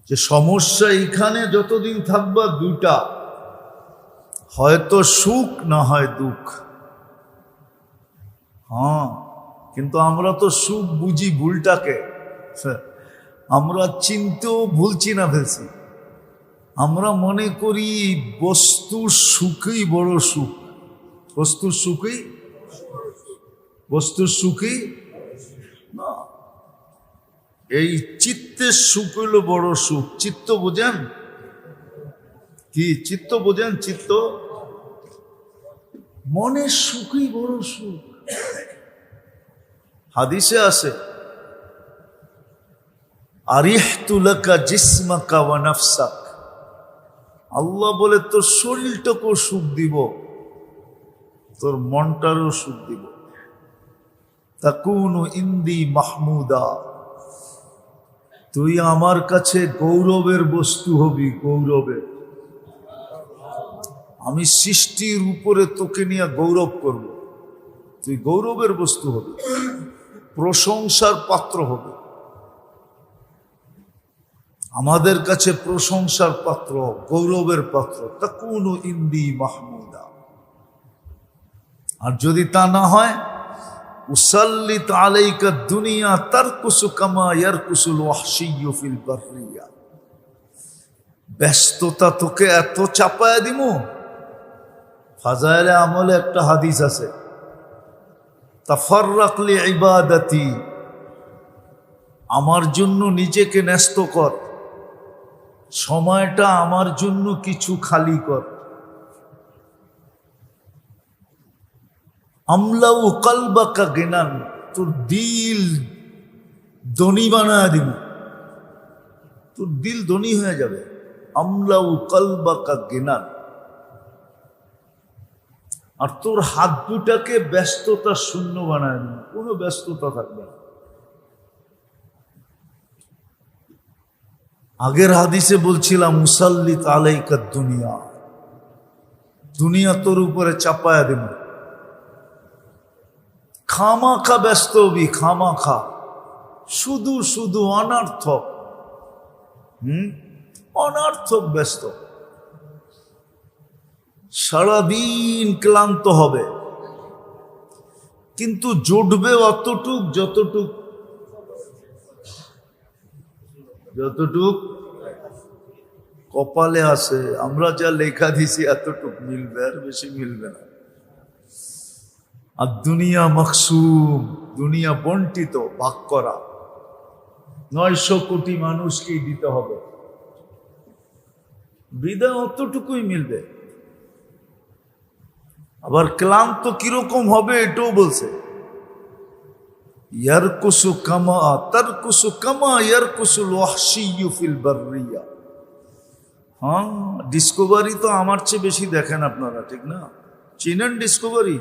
যে সমস্যা এখানে যতদিন থাকবা দুইটা, হয়তো সুখ না হয় দুঃখ। হ্যাঁ, কিন্তু আমরা তো সুখ বুঝি ভুলটাকে, আমরা চিনতেও ভুল চিনা ফেলছি। আমরা মনে করি বস্তুর সুখই বড় সুখ, বস্তুর সুখই না, এই চিত্তের সুখ হইল বড় সুখ। চিত্ত বোঝেন কি? চিত্ত বোঝেন? চিত্ত মনের সুখই বড় সুখ। হাদিসে আছে, আরিহতু লাকা জিসমাকা ওয়া নাফসাক, আল্লাহ বলে তোর শরীরটাকেও সুখ দিব, তোর মনটারও সুখ দিব। তাকুনু ইন্দি মাহমুদা, তুই আমার কাছে গৌরবের বস্তু হবি, গৌরবের। আমি সৃষ্টির উপরে তোকে নিয়ে গৌরব করব, তুই গৌরবের বস্তু হবি, প্রশংসার পাত্র হবে। আমাদের কাছে প্রশংসার পাত্র, গৌরবের পাত্র। তাকুনু ইন্দি মাহমুদা। আর যদি তা না হয়, উসাল্লিত আলাইকা দুনিয়া তারকুসু কামা ইয়ারকুসুল ওয়াহশিয়্যু ফিল বাররিয়া, ব্যস্ততা তোকে এত চাপায় দিমু। ফাজাইলে আমলে একটা হাদিস আছে, তাফাররাক লি ইবাদাতি, আমার জন্য নিজেকে ন্যস্ত কর, সময়টা আমার জন্য কিছু খালি কর। আমলাউ কলবাকা গিনান, তোর দিল ধনী বানায় দিব, তোর দিল ধনী হয়ে যাবে। আমলাউ কলবাকা গিনান। আর তোর হাত দুটাকে ব্যস্ততা শূন্য বানায় দিব, কোনো ব্যস্ততা থাকবে না। আগের হাদিসে বলছিলাম, মুসাল্লিত আলাইকা দুনিয়া, দুনিয়া তোর উপরে চাপায়া দেব। খামাখা ব্যস্ত হবি, খামাখা, শুধু শুধু অনার্থক, অনার্থক ব্যস্ত। সারাদিন ক্লান্ত হবে, কিন্তু জুটবে অতটুক যতটুক কপালে আছে। আমরা যা লেখা দিছি এতটুক মিলবে, আর বেশি মিলবে না। আর দুনিয়া মকসুম, দুনিয়া বন্টিত, ভাগ করা। 900 কোটি মানুষকেই দিতে হবে, বিদায় অতটুকুই মিলবে। আবার ক্লান্ত কিরকম হবে এটাও বলছে, ইয়ারকুসু কামা তারকুসু কামা ইয়ারকুসুল ওয়াহশিয়্যু ফিল বাররিয়া। হ্যাঁ, ডিসকভারি তো আমার চেয়ে বেশি দেখেন আপনারা, ঠিক না? চিনেন ডিসকভারি?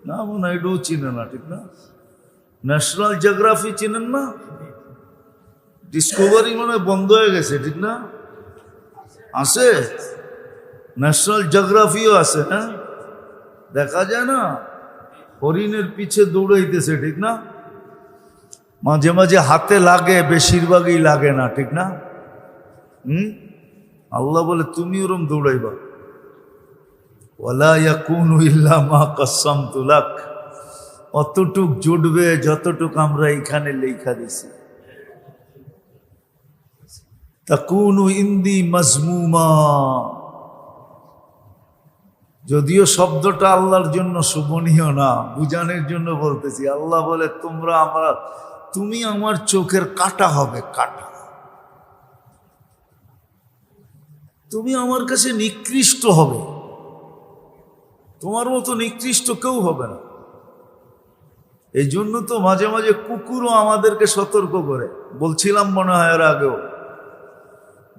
না, মনে হয় এটাও চিনে না, ঠিক না? ন্যাশনাল জিওগ্রাফি চিনেন না? ডিসকভারি মনে হয় বন্ধ হয়ে গেছে, ঠিক না? আছে, ন্যাশনাল জিওগ্রাফিও আছে। হ্যাঁ, দেখা যায় না, হরিণের পিছে দৌড়াইতেছে, ঠিক না? মাঝে মাঝে হাতে লাগে, বেশিরভাগই লাগে না, ঠিক না? আল্লাহ বলে তুমি ওরম দৌড়াইবা। ওয়ালা ইয়াকুনু ইল্লা মা কাসসামতু লাক, অতটুক জুটবে যতটুক আমরা এইখানে লেখা দিছি। তাকুনু ইন্দি মাজমুমা, যদিও শব্দটা আল্লাহর জন্য শোভনীয় না, বুঝানোর জন্য বলতেছি। আল্লাহ বলে তুমি আমার চোখের কাটা হবে, কাটা। তুমি আমার কাছে নিকৃষ্ট হবে, তোমার মতো নিকৃষ্ট কেউ হবে না। এই জন্য তো মাঝে মাঝে কুকুরও আমাদেরকে সতর্ক করে। বলছিলাম মনে হয় এর আগেও,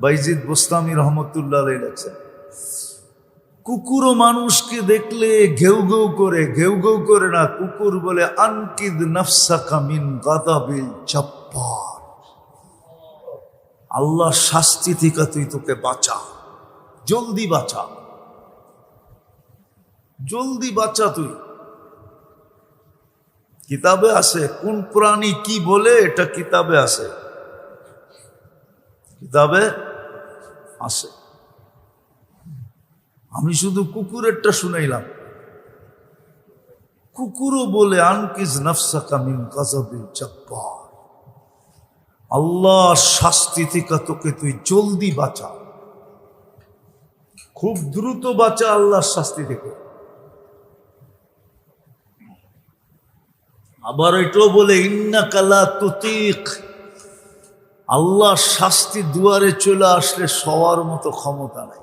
বাইজিদ বোস্তামি রহমতুল্লাহ আলাইহি লেখছেন, কুকুরও মানুষকে দেখলে ঘেউ ঘেউ করে, ঘেউ ঘেউ করে না, কুকুর বলে আনকিদ নাফসাকা মিন গাদাবিল জব্বার, আল্লাহর শাস্তি থেকে তুই তোকে বাঁচা, জলদি বাঁচা, জলদি বাঁচা তুই। কিতাবে আছে কোন প্রাণী কি বলে, এটা কিতাবে আছে, কিতাবে আছে। আমি শুধু কুকুরেরটা শুনাইলাম। কুকুরও বলে আনকিজ নাফসাকা মিন গাযাবিল জাব্বার, আল্লাহর শাস্তি থেকে তোকে তুই জলদি বাঁচা, খুব দ্রুত বাঁচা আল্লাহর শাস্তি থেকে। আবার এটাও বলে ইন্নাকা লা তুতিক, আল্লাহর শাস্তি দুয়ারে চলে আসলে সবার মতো ক্ষমতা নাই।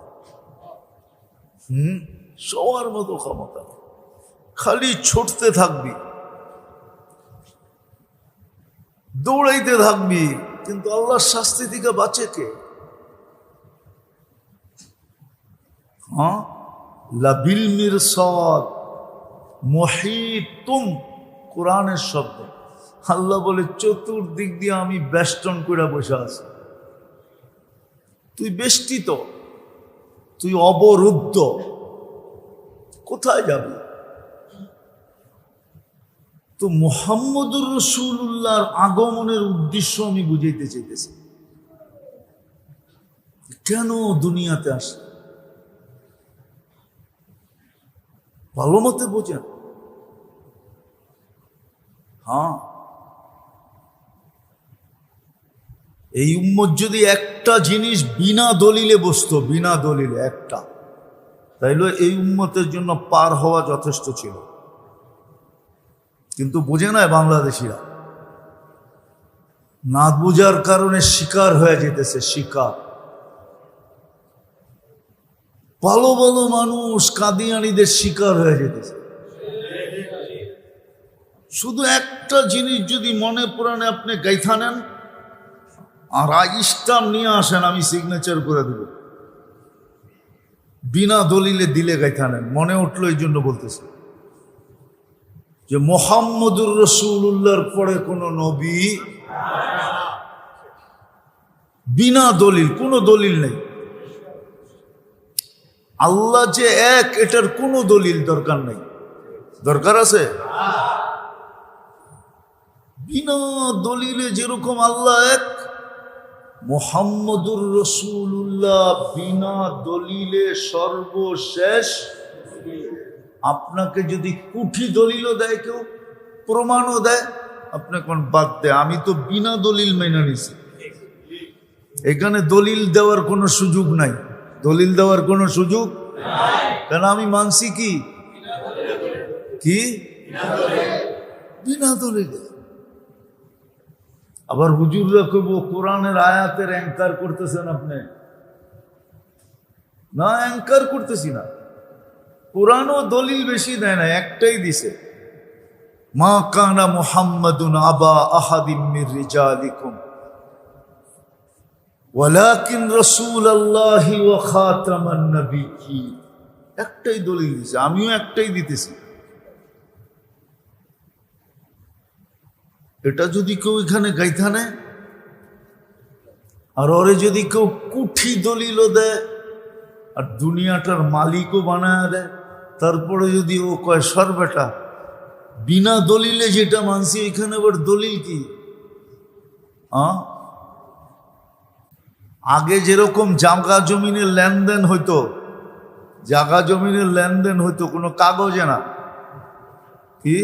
সবার মতো ক্ষমতা নেই, খালি ছুটতে থাকবি, দৌড়াইতে থাকবি, কিন্তু আল্লাহর শাস্তি থেকে বাঁচে কে? লাবিল মিরসাদ মুহিতুম, কোরআনের শব্দ। আল্লাহ বলে চতুর্দিক দিয়ে আমি বেষ্টন করে বসে আছি, তুই বেষ্টিত, তুই অবরুদ্ধ, কোথায় যাবি? তো মুহাম্মদুর রাসূলুল্লাহর আগমনের উদ্দেশ্য আমি বুঝাইতে চাইতেছি। কেন দুনিয়াতে আসে ভালো মতে বোঝেন। এই উম্মত যদি একটা জিনিস বিনা দলিলে বসতো, বিনা দলিলে একটা, তাইলে এই উম্মতের জন্য পার হওয়া যথেষ্ট ছিল। কিন্তু বুঝে না বাংলাদেশিরা, না বুঝার কারণে শিকার হয়ে যেতেছে, শিকার। ভালো ভালো মানুষ কাদিয়ানীদের শিকার হয়ে যেতেছে। শুধু একটা জিনিস যদি মনে প্রাণে আপনি গাইথা নেন আর স্টাম্প নিয়ে আসেন, আমি সিগনেচার করে দেব। বিনা দলিলে দিলে গাইথা নেন, মনে উঠলো এই জন্য বলতেছে যে মুহাম্মদুর রাসূলুল্লাহর পরে কোন নবী, বিনা দলিল, কোনো দলিল নেই। আল্লাহ যে এক, এটার কোনো দলিল দরকার নেই। দরকার আছে? বিনা দলিলে যেরকম আল্লাহ এক, মুহাম্মদুর রাসূলুল্লাহ বিনা দলিলে সর্বশেষ। আপনাকে যদি কুঠি দলিলও দেয়, কেউ প্রমাণও দেয়, আপনি কোন বাদ দেয়, আমি তো বিনা দলিল মেনে নিছি। এখানে দলিল দেওয়ার কোনো সুযোগ নাই, দলিল দেওয়ার কোনো সুযোগ কেন? আমি মানছি কি কি বিনা দলিলে। আবার হুজুররা কইব কোরআনের আয়াতের অ্যাঙ্কার করতেছেন আপনি। না, অ্যাঙ্কার করতেছি না। কোরআনও দলিল বেশি দেয় না, একটাই দিছে, মা কানা মুহাম্মাদুন আবা আহাদিম মির রিজালিকুম ওয়ালাকিন রাসূলুল্লাহি ওয়া খাতামান নাবিয়্যিন। একটাই দলিল দিছে, আমিও একটাই দিতেছি। এটা যদি কেউ এখানে গাইথা নেয় আর ওরে যদি কেউ কুঠি দলিলও দেয় আর দুনিয়াটার মালিকও বানায় দেয়, তারপরে যদি ও কয় সর বেটা বিনা দলিলে যেটা মানছি, এখানে আবার দলিল কি? আগে যেরকম জাগা জমিনের লেনদেন হইতো, জাগা জমিনের লেনদেন হইতো কোনো কাগজে না, কি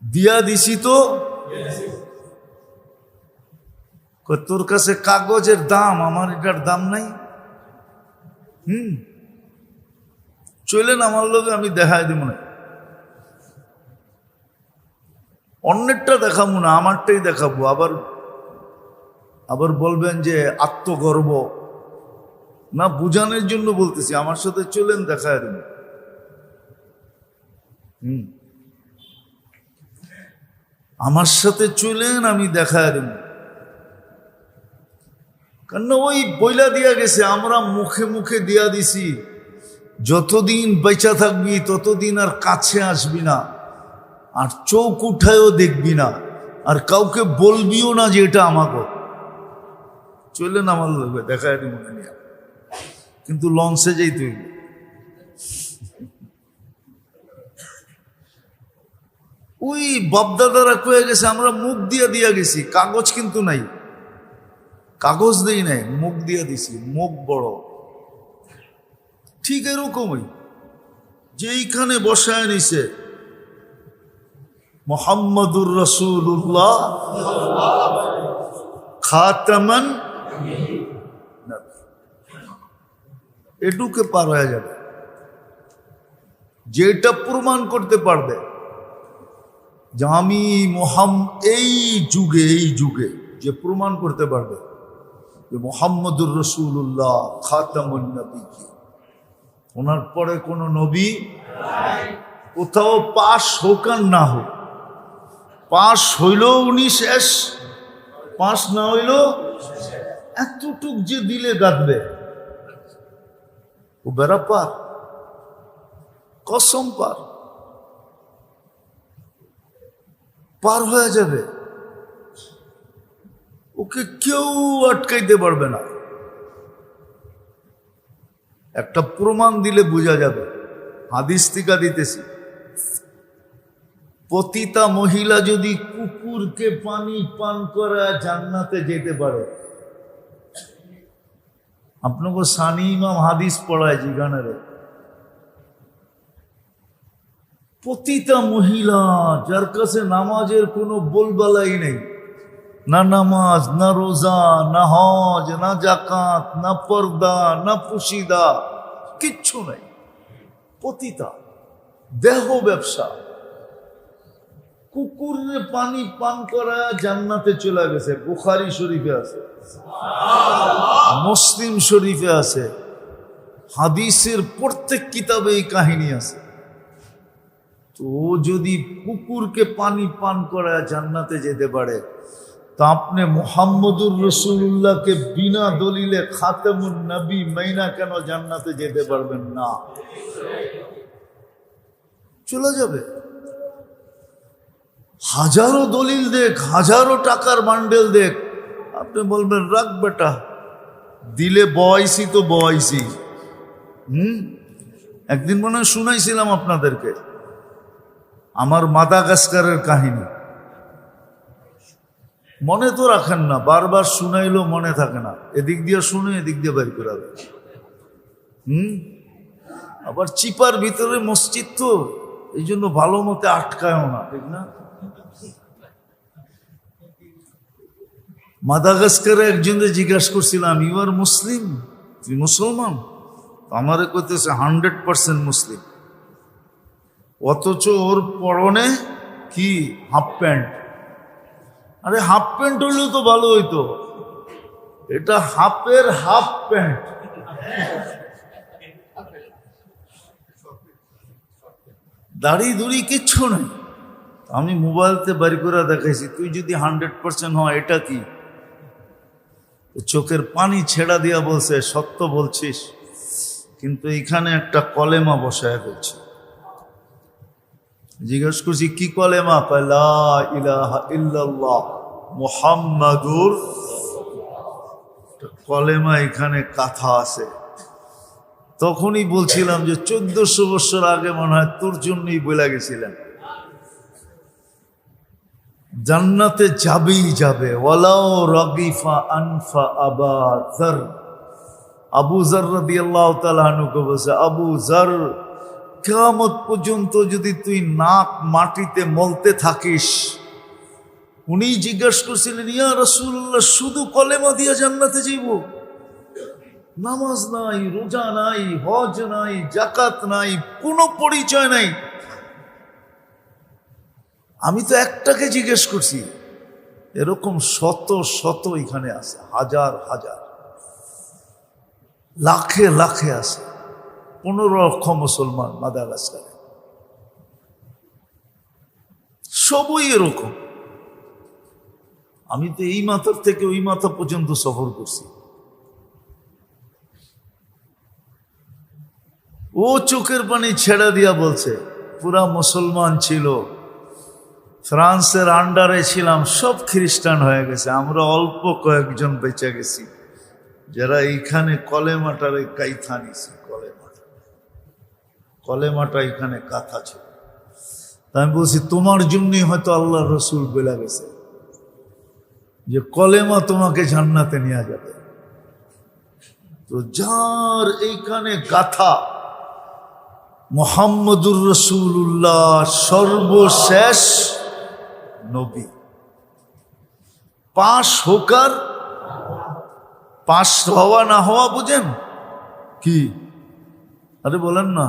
দিয়া দিছি তো, তোর কাছে কাগজের দাম, আমার এটার দাম নাই। চলেন আমার লোকে, আমি দেখাই দিব না, অন্যেরটা দেখাবো না, আমারটাই দেখাবো। আবার বলবেন যে আত্মগর্ব না, বুঝানোর জন্য বলতেছি। আমার সাথে চলেন, দেখায় দেব। আমার সাথে চলেন, আমি দেখায় দেব। কারণ ওই বইলা দিয়া গেছে, আমরা মুখে মুখে দিয়া দিছি, যতদিন বেঁচা থাকবি ততদিন আর কাছে আসবি না, আর চোখ উঠায়ও দেখবি না, আর কাউকে বলবিও না যে এটা আমাকে। চলেন আমার লোক, দেখায় দিব না নিয়ে। কিন্তু লঞ্চে যাইতে হইবে। ওই বাপদাদারা কয়ে গেছে, আমরা মুখ দিয়া গেছি, কাগজ কিন্তু নাই। কাগজ দেই নাই, মুখ দিয়ে দিছি, মুখ বড়। ঠিক এরকমই যেইখানে বসায় নিছে মুহাম্মাদুর রাসূলুল্লাহ খাতামান, এটুকে পার হয়ে যাবে। যেটা প্রমাণ করতে পারবে যে আমি এই যুগে যে প্রমাণ করতে পারবে যে মুহাম্মাদুর রাসূলুল্লাহ খাতামুন নবী, ওনার পরে কোন নবী কোথাও পাশ হোক আর না হোক, পাশ হইলেও উনি শেষ, পাশ না হইলেও এতটুক যে দিলে গাঁথবে ও বেড়া পার, কসম পার হয়ে যাবে। ওকে কেউ আটকাইতে পারবে না। একটা প্রমাণ দিলে বোঝা যাবে। হাদিস টিকা দিতেছি, পতিতা মহিলা যদি কুকুরকে পানি পান করে জান্নাতে যেতে পারে। আপনাকে সানি ইমাম হাদিস পড়ায় জিগানের, পতিতা মহিলা যার কাছে নামাজের কোনো বলবালাই নেই, না নামাজ, না রোজা, না হজ, না জাকাত, না পর্দা, না পুশিদা, কিচ্ছু নাই, পতিতা, দেহ ব্যবসা, কুকুরে পানি পান করা জান্নাতে চলে গেছে। বুখারী শরীফে আছে, মুসলিম শরীফে আছে, হাদিসের প্রত্যেক কিতাবে এই কাহিনী আছে। তো যদি কুকুরকে পানি পান করা জান্নাতে যেতে পারে, তা আপনি মুহাম্মদুর রাসূলুল্লাহকে বিনা দলিলে খাতামুন নবী মাইনা কেন জান্নাতে যেতে পারবেন না? চলে যাবে। হাজারো দলিল দেখ, হাজারো টাকার বান্ডেল দেখ, আপনি বলবেন রাখ বেটা, দিলে বয়সি তো বয়সি। একদিন মনে হয় শুনাইছিলাম আপনাদেরকে আমার মাদাগাস্কারের কাহিনী, মনে তো রাখেন না, বারবার শুনাইলেও মনে থাকে না, এদিক দিয়ে শুনে এদিক দিয়ে বের করে দেয়। আবার চিপার ভিতরে মসজিদ তো, এই জন্য ভালো মতে আটকায়ও না, ঠিক না? মাদাগাস্কারে একজনকে জিজ্ঞাসা করছিলাম, ইউ আর মুসলিম, তুই মুসলমান? আমারে কইতেছে 100% মুসলিম, অথচ ওর পরনে কি হাফ প্যান্ট। আরে হাফ প্যান্ট হইলেও তো ভালো হইতো, এটা হাফের হাফ প্যান্ট। দাড়ি দুড়ি কিচ্ছু নাই। আমি মোবাইলতে বাড়ি করে দেখাইছি, তুই যদি 100% হয় এটা কি? চোখের পানি ছেড়া দিয়া বলছে, সত্য বলছিস, কিন্তু এখানে একটা কলেমা বসায় ফেলছি। জিজ্ঞেস করছি কি কলেমা? লা ইলাহা ইল্লাল্লাহ মুহাম্মাদুর। কলেমা এখানে কথা আছে। তখনই বলছিলাম যে 1400 বছর আগে মনে হয় তোর জন্যই বলে গেছিলেন জান্নাতে যাবেই যাবে। ওয়ালাউ রাগিফা আনফা আবা যার, আবু যার রাদিয়াল্লাহু তাআলা আনহু বলেছে, আবু যার, কিয়ামত পর্যন্ত যদি তুই নাক মাটিতে মলতে থাকিস। উনি জিজ্ঞাসা করছিলেন, ইয়া রাসূলুল্লাহ, শুধু কলেমা দিয়ে জান্নাতে যাইব? নামাজ নাই, রোজা নাই, হজ নাই, জাকাত নাই, কোনো পরিচয় নাই। আমি তো একটাকে জিজ্ঞেস করছি, এরকম শত শত এখানে আছে, হাজার হাজার, লাখে লাখে আছে। 15 লক্ষ মুসলমান মাদাগাস্কারে, সবই এরকম। আমি তো এই মাথার থেকে ওই মাথা পর্যন্ত সফর করছি। ও চোখের পানি ছেড়ে দিয়া বলছে, পুরা মুসলমান ছিল, ফ্রান্সের আন্ডারে ছিলাম, সব খ্রিস্টান হয়ে গেছে, আমরা অল্প কয়েকজন বেঁচে গেছি যারা এইখানে কলেমাটারে কাইথা নিছি। কলেমাটা এখানে কাথা ছিল। তাই আমি বলছি তোমার জন্যই হয়তো আল্লাহ রসুল বলে গেছে, যে কলেমা তোমাকে জান্নাতে নিয়ে যাবে। তো যার এইখানে গাথা মুহাম্মদুর রাসূলুল্লাহ সর্বশেষ নবী, পাশ হোকার, পাশ হওয়া না হওয়া বুঝেন কি? আরে বলেন না,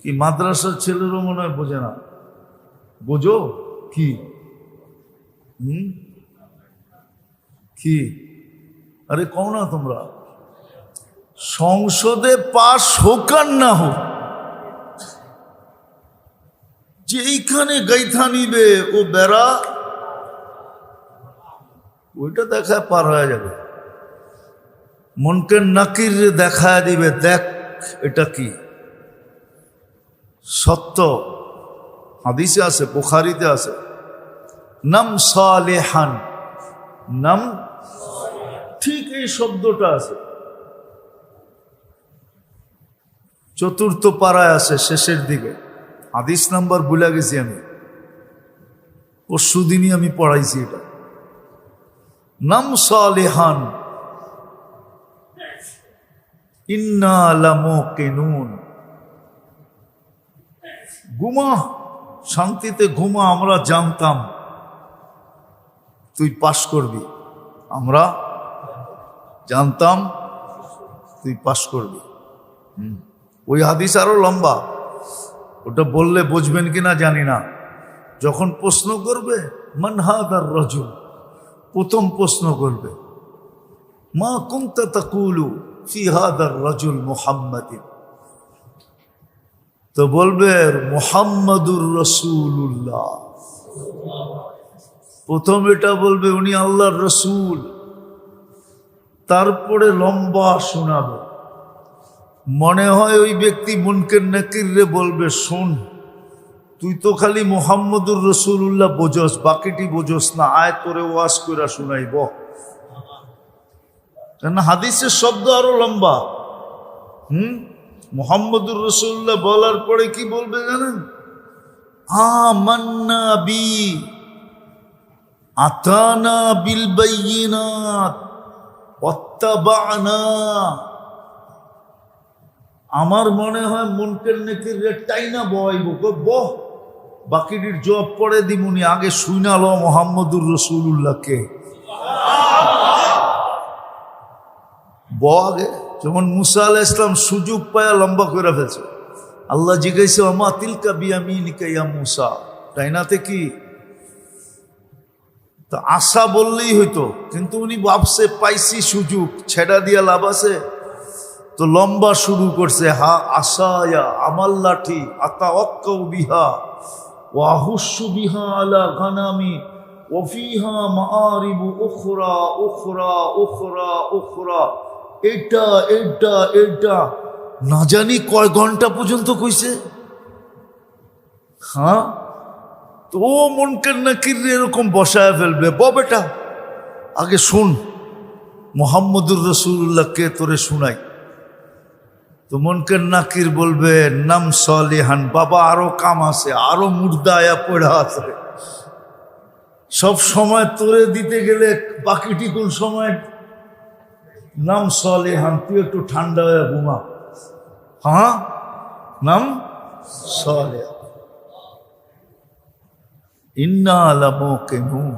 কি মাদ্রাসার ছেলেরও মনে হয় বোঝে না? বোঝো কি? কি? আরে কও না তোমরা, সংসদে পাশ হোক আর না হোক, যেইখানে গাইথা নিবে ও বেড়া ওইটা দেখায় পার হয়ে যাবে। মনকে নাকির দেখায় দিবে, দেখ এটা কি সত্য। হাদিসে আছে, বুখারীতে আছে, নাম সালেহান, নাম, ঠিক এই শব্দটা আছে, চতুর্থ পারায় আছে শেষের দিকে। হাদিস নাম্বার ভুলে গেছি আমি, পরশুদিনই আমি পড়াইছি এটা। নাম সালেহান ইন্না লামুকিনুন, ঘুমা, শান্তিতে ঘুমা, আমরা জানতাম তুই পাশ করবি, আমরা জানতাম তুই পাশ করবি। ওই হাদিস আরো লম্বা, ওটা বললে বুঝবেন কিনা জানি না। যখন প্রশ্ন করবে মান হাদার রাজুল, প্রথম প্রশ্ন করবে মা কুনতা তাকুলু ফি হাদার রাজুল মুহাম্মাদিন, তো বলবে মুহাম্মাদুর রাসূলুল্লাহ। প্রথম এটা বলবে উনি আল্লাহর রসুল, তারপরে লম্বা শোনাবে। মনে হয় ওই ব্যক্তি মুনকার নাকির রে বলবে, শোন তুই তো খালি মুহাম্মদুর রাসূলুল্লাহ বোঝস, বাকিটি বোঝস না, আয় তোরে ওয়াজ কইরা শুনাইব। কেন হাদিসের শব্দ আরো লম্বা। মুহাম্মদুর রাসূলুল্লাহ বলার পরে কি বলবে জানেন? আমান্না বি, আতানা বিল বাইয়িনাত ওয়াত্তাবা'না। আমার মনে হয় মুনকার নাকির রে টাইনা বইব, বহ বাকিটির জবাব পড়ে দিমুনি, আগে শুনালো মুহাম্মদুর রাসূলুল্লাহকে আগে। যেমন মুসা আলাইহিস সালাম সুযোগ পায়া লম্বা করে ফেলছে, আল্লাহ জিজ্ঞাসা আমা তিলকা বিয়ামিনিকা ইয়া মুসা, টাইনাতে কি? তো আশা বললেই হইতো, কিন্তু উনি ভাবছে পাইছি সুযোগ, ছেড়া দিয়া লাভ আছে, তো লম্বা শুরু করছে। হা আশায়া আমার লাঠি, আতাওয়াক্কাউ বিহা ওয়া আহুশু বিহা আলা গানামি ওয়া ফিহা মাআরিবু উখরা উখরা উখরা উখরা। এটা এটা এটা না জানি কয় ঘন্টা পর্যন্ত কইছে। হ্যাঁ, তো মুনকার নাকির এরকম বসায় ফেলবে, বেটা আগে শুন মুহাম্মদুর রাসূলুল্লাহকে তোরে শুনাই। তো মুনকার নাকির বলবে নাম সালেহান, বাবা আরো কাম আছে, আরো মুর্দা আয়া পড়া আছে, সব সময় তোরে দিতে গেলে বাকিটি কোন সময়? নাম সালেহান, তুই একটু ঠান্ডা হয়ে ঘুমা। হ্যাঁ, নাম সালেহান ইন্না লামুকিনুন,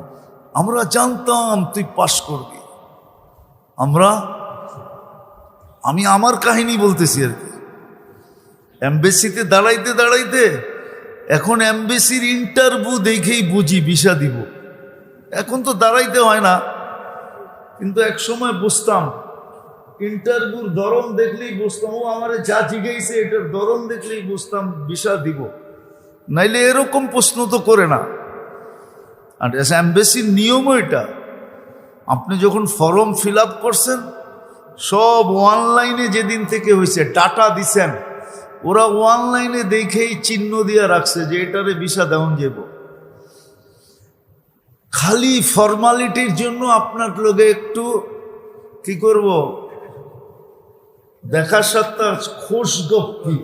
আমরা জানতাম তুই পাশ করবি। আমি আমার কাহিনী বলতেছি আর কি। এমবেসিতে দাঁড়াইতে দাঁড়াইতে এখন এমবেসির ইন্টারভিউ দেখেই বুঝি ভিসা দিব। এখন তো দাঁড়াইতে হয় না, কিন্তু এক সময় বুঝতাম, ইন্টারভিউর ধরন দেখলেই বুঝতাম, ও আমার যা জিজ্ঞাসা এটার ধরন দেখলেই বুঝতাম ভিসা দিব, নাইলে এরকম প্রশ্ন তো করে না। আর এমবেসির নিয়মও এটা, আপনি যখন ফর্ম ফিল আপ করছেন সব অনলাইনে যেদিন থেকে হয়েছে ডাটা দিছেন, ওরা অনলাইনে দেখেই চিহ্ন দিয়ে রাখছে যে এটারে ভিসা দেওয়া যাব। খালি ফর্মালিটির জন্য আপনার লোকে একটু কি করব, দেখা সত্তা খোশগপ্পি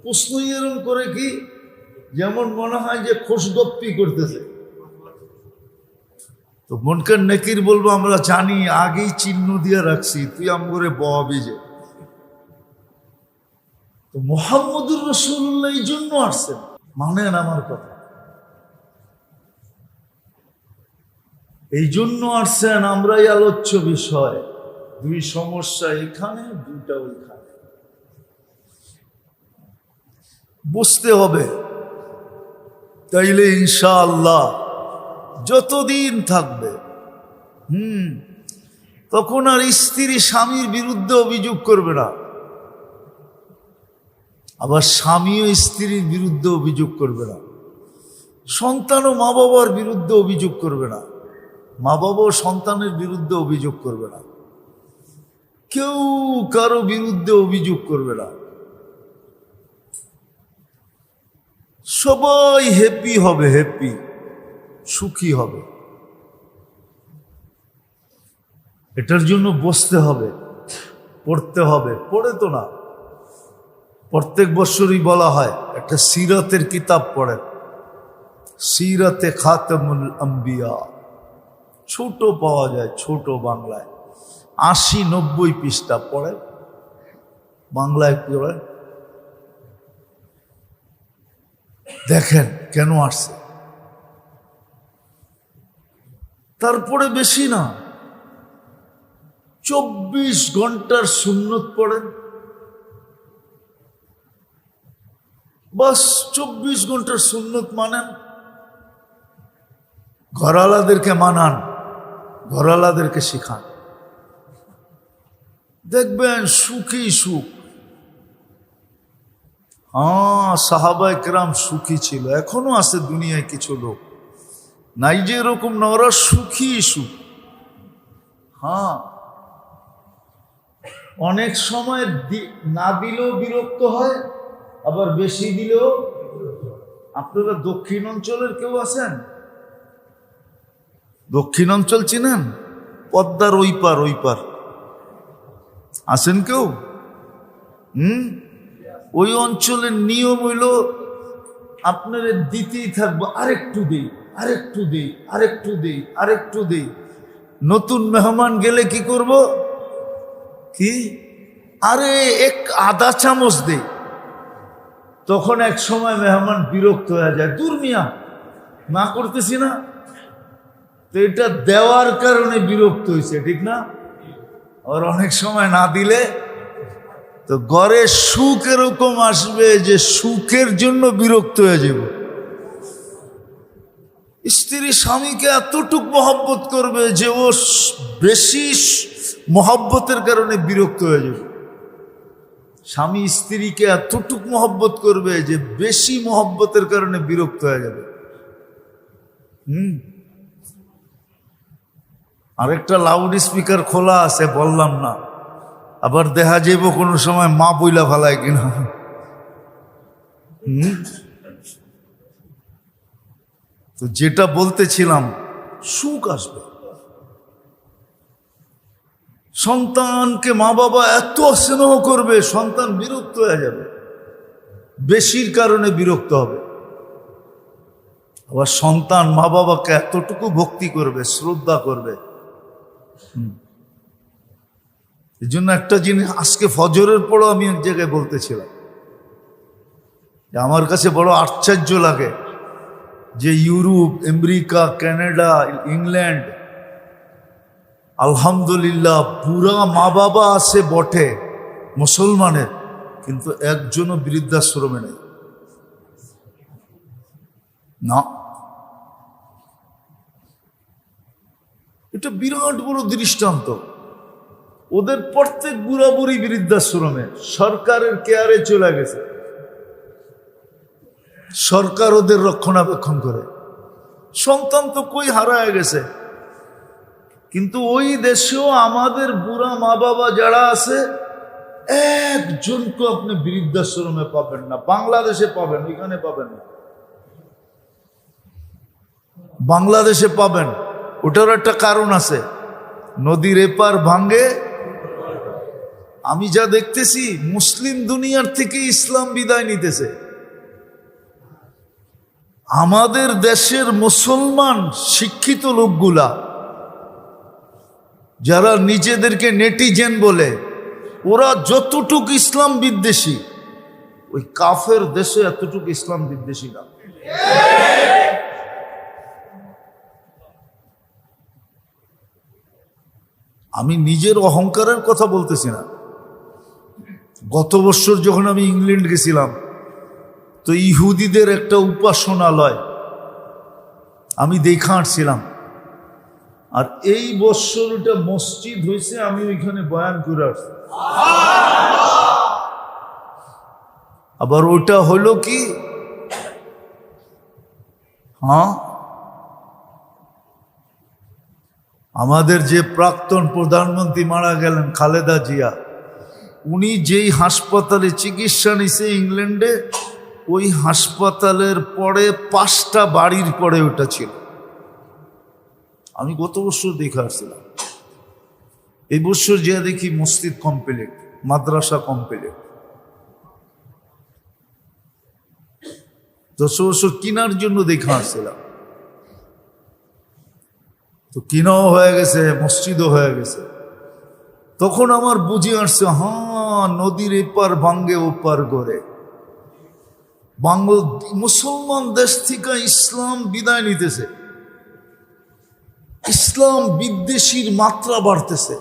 প্রশ্ন এরকম করে কি, যেমন মনে হয় যে খোশগপ্পি করতেছে। তো মুনকার নাকির বলবো আমরা জানি, আগেই চিহ্ন দিয়ে রাখছি, তুই আমগরে বহাবি যে। তো মুহাম্মদুর রাসূলুল্লাহ এই জন্য আসছেন, মানেন আমার কথা, এই জন্য আসছেন। আমরাই আলোচ্য বিষয়, দুই সমস্যা এখানে, দুইটা ওইখানে, বুঝতে হবে। তাইলে ইনশাআল্লাহ যতদিন থাকবে তখন আর স্ত্রী স্বামীর বিরুদ্ধে অভিযোগ করবে না, আবার স্বামীও স্ত্রীর বিরুদ্ধে অভিযোগ করবে না, সন্তানও মা বাবার বিরুদ্ধে অভিযোগ করবে না, মা বাবাও সন্তানের বিরুদ্ধে অভিযোগ করবে না, কেউ কারো বিরুদ্ধে অভিযোগ করবে না, সবাই হ্যাপি হবে, হ্যাপি, সুখী হবে। এটার জন্য বসতে হবে, পড়তে হবে, পড়ে তো না, প্রত্যেক বছরই বলা হয় একটা সিরাতের কিতাব পড়েন, সিরাতে খাতামুল আম্বিয়া, ছোট পাওয়া যায়, ছোট বাংলায় 80-90 পৃষ্ঠা পড়ে, বাংলায় পড়ে, দেখেন কেন আসছে। তারপরে বেশি না, 24 ঘন্টার সুন্নত পড়েন, বাস 24 ঘন্টার সুন্নত মানেন, ঘরালাদেরকে মানান, ঘরালাদেরকে শিখান, দেখবেন সুখী সুখ। সাহাবায়ে কেরাম সুখী ছিল, এখনো আছে দুনিয়ায় কিছু লোক, নাই যে এরকম না, ওরা সুখী সুখ। অনেক সময় না দিলেও বিরক্ত হয়, আবার বেশি দিলেও। আপনারা দক্ষিণ অঞ্চলের কেউ আছেন? দক্ষিণ অঞ্চল চিনেন? পদ্মার ওই পার, ওই পার আছেন কেউ? ওই অঞ্চলের নিয়ম হইল আপনারা দিতেই থাকবো, আরেকটু দেই, আরেকটু দেই, আরেকটু দেই, আরেকটু দেই। নতুন মেহমান গেলে কি করব? কি আরে আধা চামচ দেই। তখন এক সময় মেহমান বিরক্ত হয়ে যায়, দূর মিয়া, না করতেছি না। তো এটা দেওয়ার কারণে বিরক্ত হয়েছে, ঠিক না? আর অনেক সময় না দিলে তো ঘরে সুখ এরকম আসবে যে সুখের জন্য বিরক্ত হয়ে যাব। স্ত্রী স্বামীকে এতটুক মহব্বত করবে যে ও বেশি মহব্বতের কারণে বিরক্ত হয়ে যাবে। স্বামী স্ত্রীকে এতটুক মহব্বত করবে যে বেশি মহব্বতের কারণে বিরক্ত হয়ে যাবে। আরেকটা লাউড স্পিকার খোলা আছে, বললাম না, আবার দেখা যাইব কোনো সময় মা বইলা ফেলায় কিনা। তো যেটা বলতেছিলাম, সুখ আসবে। সন্তানকে মা বাবা এত স্নেহ করবে, সন্তান বিরক্ত হয়ে যাবে, বেশির কারণে বিরক্ত হবে। আবার সন্তান মা বাবাকে এতটুকু ভক্তি করবে, শ্রদ্ধা করবে। এই জন্য একটা জিনিস আজকে ফজরের পরও আমি এক জায়গায় বলতেছিলাম যে আমার কাছে বড় আশ্চর্য লাগে যে ইউরোপ, আমেরিকা, কানাডা, ইংল্যান্ড, আলহামদুলিল্লাহ পুরা মা বাবা আছে বটে মুসলমানের, কিন্তু একজনও বৃদ্ধাশ্রমে নেই না। এটা বিরাট বড় দৃষ্টান্ত। ওদের প্রত্যেক বুড়া বুড়ি বৃদ্ধাশ্রমে, সরকারের কেয়ারে চলে গেছে, সরকার ওদের রক্ষণাবেক্ষণ করে। সন্তান তো কই হারায় গেছে, কিন্তু ওই দেশেও আমাদের বুড়া মা বাবা যারা আছে একজনকে আপনি বৃদ্ধাশ্রমে পাবেন না। বাংলাদেশে পাবেন, এখানে পাবেন না। বাংলাদেশে পাবেন, ওটার একটা কারণ আছে, নদীর এপার ভাঙ্গে। আমি যা দেখতেছি মুসলিম দুনিয়ার থেকে ইসলাম বিদায় নিতেছে। আমাদের দেশের মুসলমান শিক্ষিত লোকগুলা যারা নিজেদেরকে নেটিজেন বলে, ওরা যতটুক ইসলাম বিদ্বেষী, ওই কাফের দেশে এতটুকু ইসলাম বিদ্বেষী না। আমি নিজের অহংকারের কথা বলতেছি না। গত বছর যখন আমি ইংল্যান্ড গেছিলাম, তো ইহুদিদের একটা উপাসনালয় আমি দেখা আসছিলাম, আর এই বছর ওটা মসজিদ হয়েছে, আমি ওইখানে বয়ান করে আসছি। আবার ওটা হলো কি, আমাদের যে প্রাক্তন প্রধানমন্ত্রী মারা গেলেন খালেদা জিয়া, উনি যেই হাসপাতালে চিকিৎসা নিছে ইংল্যান্ডে, ওই হাসপাতালের পরে 5টা বাড়ির পরে ওটা ছিল। আমি গত বছর দেখে আসছিলাম। এই বছর যে দেখি মসজিদ কমপ্লিট, মাদ্রাসা কমপ্লিট। 10 বছর কিনার জন্য দেখে আসছিলাম, তো কিনাও হয়ে গেছে, মসজিদও হয়ে গেছে। তখন আমার বুঝে আসছে, নদীর এপার ভাঙ্গে ওপার গড়ে। মুসলমান দেশ থেকে ইসলাম বিদায় নিতেছে, ইসলাম বিদ্বেষীর মাত্রা বাড়তেছে।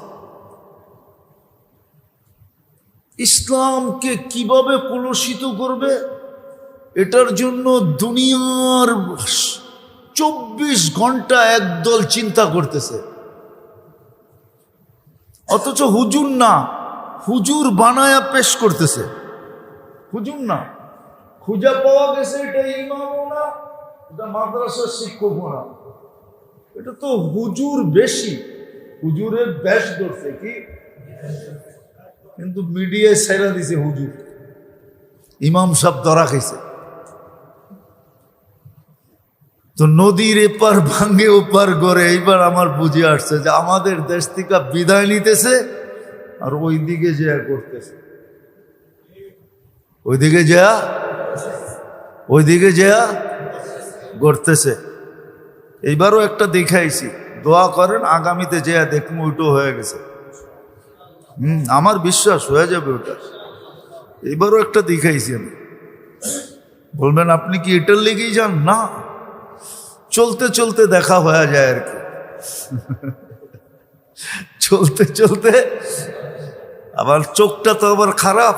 ইসলামকে কিভাবে কলুষিত করবে, এটার জন্য দুনিয়ার 24 ঘন্টা একদল চিন্তা করতেছে। অথচ হুজুর না, হুজুর বানায়া পেশ করতেছে। হুজুর না, খুঁজে পাওয়া গেছে এটা ইমামও না, এটা মাদ্রাসার শিক্ষকও না, এটা তো হুজুর বেশি, হুজুরের বেশ ধরছে কি, কিন্তু মিডিয়ায় ছেড়া দিছে হুজুর। ইমাম সাহেব ধরা খাইছে। তো নদীর এপার ভাঙ্গে ওপার গড়ে। এইবার আমার বুঝে আসছে যে আমাদের দেশ থেকে বিদায় নিতেছে, আর ওইদিকে যা করতেছে, ওইদিকে যা করতেছে। এইবারও একটা দেখাইছি, দোয়া করেন আগামীতে যা দেখবো ওইটা হয়ে গেছে। আমার বিশ্বাস হয়ে যাবে ওটা। এইবারও একটা দেখাইছি আমি। বলবেন আপনি কি এটার লেগেই যান? না, চলতে চলতে দেখা হয়ে যায় আর কি। চলতে চলতে আবার চোখটা তো আবার খারাপ,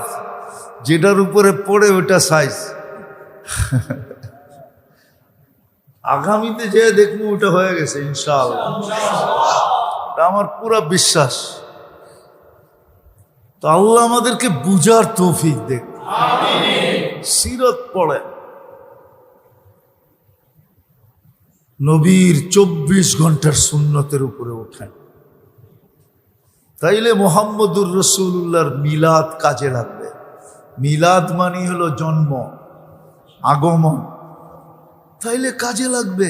যেটার উপরে পড়ে ওটা সাইজ। আগামীতে যে দেখবো ওটা হয়ে গেছে ইনশাআল্লাহ, এটা আমার পুরা বিশ্বাস। তো আল্লাহ আমাদেরকে বুঝার তৌফিক দেখ। সিরত পড়ে, নবীর 24 ঘন্টার সুন্নতের উপরে ওঠেন, তাইলে মুহাম্মদুর রাসূলুল্লাহর মিলাদ কাজে লাগবে। মিলাদ মানে হলো জন্ম, আগমন, তাইলে কাজে লাগবে।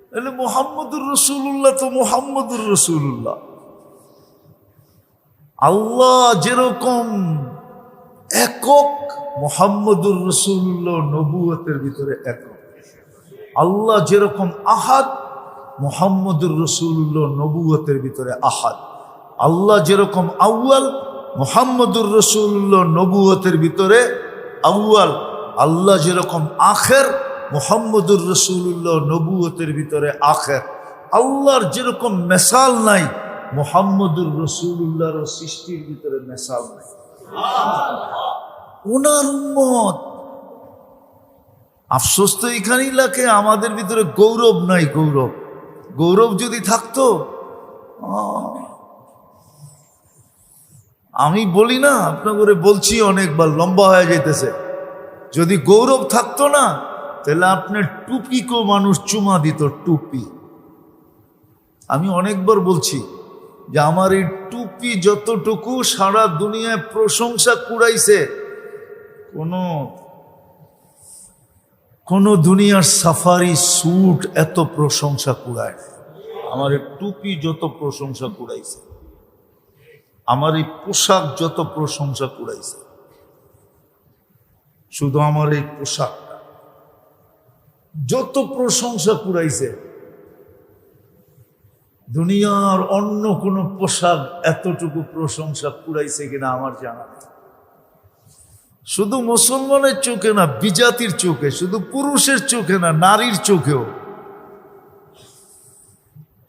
তাহলে মুহাম্মদুর রাসূলুল্লাহ তো মুহাম্মদুর রাসূলুল্লাহ। আল্লাহ যেরকম একক, মুহাম্মদুর রাসূলুল্লাহ নবুয়তের ভিতরে একক। আল্লাহ যেরকম আহাদ, মুহাম্মদুর রাসূলুল্লাহ নবুয়তের ভিতরে আহাদ। আল্লাহ যেরকম আউয়াল, মুহাম্মদুর রাসূলুল্লাহ নবুয়তের ভিতরে আউয়াল। আল্লাহ যেরকম আখের, মুহাম্মদুর রাসূলুল্লাহ নবুয়তের ভিতরে আখের। আল্লাহর যেরকম মেসাল নাই, মুহাম্মদুর রাসূলুল্লাহর সৃষ্টির ভিতরে মেসাল নাই। ওনার উম্মত। আফসোস তো এখানেই লাগে, আমাদের ভিতরে গৌরব নাই। গৌরব, গৌরব যদি থাকতো, আমি বলি না আপনাকে, বলছি অনেকবার, লম্বা হয়ে যাইতেছে। যদি গৌরব থাকতো না, তাহলে আপনার টুপিকেও মানুষ চুমা দিত। টুপি, আমি অনেকবার বলছি যে আমার এই টুপি যতটুকু সারা দুনিয়ায় প্রশংসা কুড়াইছে, কোন দুনিয়ার সাফারি স্যুট এত প্রশংসা কুড়ায় না। আমার এই টুপি যত প্রশংসা কুড়াইছে, আমার এই পোশাক যত প্রশংসা কুড়াইছে, শুধু আমার এই পোশাকটা যত প্রশংসা কুড়াইছে, দুনিয়ার অন্য কোনো পোশাক এতটুকু প্রশংসা কুড়াইছে কিনা আমার জানা নেই। শুধু মুসলমানের চোখে না, বিজাতির চোখে, শুধু পুরুষের চোখে না, নারীর চোখেও,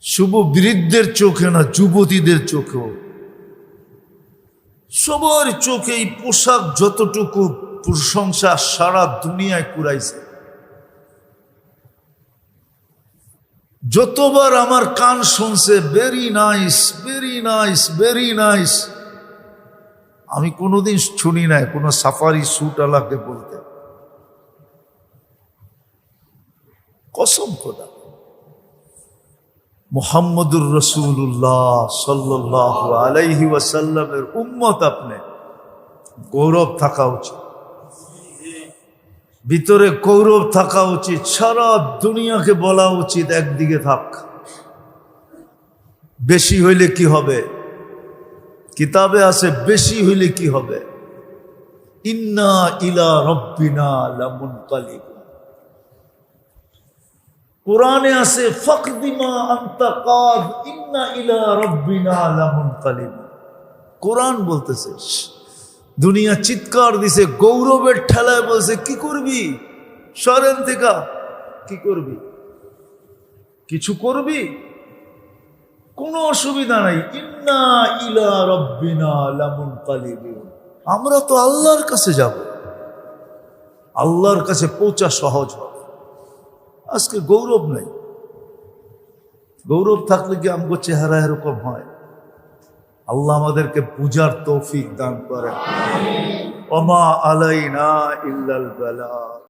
শুভ বৃদ্ধের চোখে না, যুবতীদের চোখেও, সবার চোখে এই পোশাক যতটুকু প্রশংসা সারা দুনিয়ায় কুড়াইছে। যতবার আমার কান শুনছে very nice, very nice, very nice, আমি কোনোদিন শুনি নাই কোনো সাফারি স্যুট আলাকে বলতে। কসম খোদা, মুহাম্মদুর রাসূলুল্লাহ সাল্লাল্লাহু আলাইহি ওয়াসাল্লামের উম্মত, আপনি গৌরব থাকা উচিত, ভিতরে গৌরব থাকা উচিত, সারা দুনিয়াকে বলা উচিত একদিকে থাক। বেশি হইলে কি হবে? কিতাবে আছে বেশি হইলে কি হবে? ইন্না ইলা রব্বিনা লামুনকালিবুন। কোরআনে আছে ফাকদিমা আনতা কাদ ইন্না ইলা রব্বিনা লামুনকালিবুন। কোরআন বলতেছে, দুনিয়া চিৎকার দিছে গৌরবের ঠেলায়, বলছে কি করবি? সরেন থেকে কি করবি? কিছু করবি? কোনো অসুবিধা নাই। ইন্না ইলা রব্বিনা লামুনকালিবুন। আমরা তো আল্লাহর কাছে যাব, আল্লাহর কাছে পৌঁছা সহজ হবে। আজকে গৌরব নাই। গৌরব থাকলে কি আমগো চেহারা এরকম হয়? আল্লাহ আমাদেরকে বুঝার তৌফিক দান করেন। ওমা আলাইনা ইল্লাল বালাগ।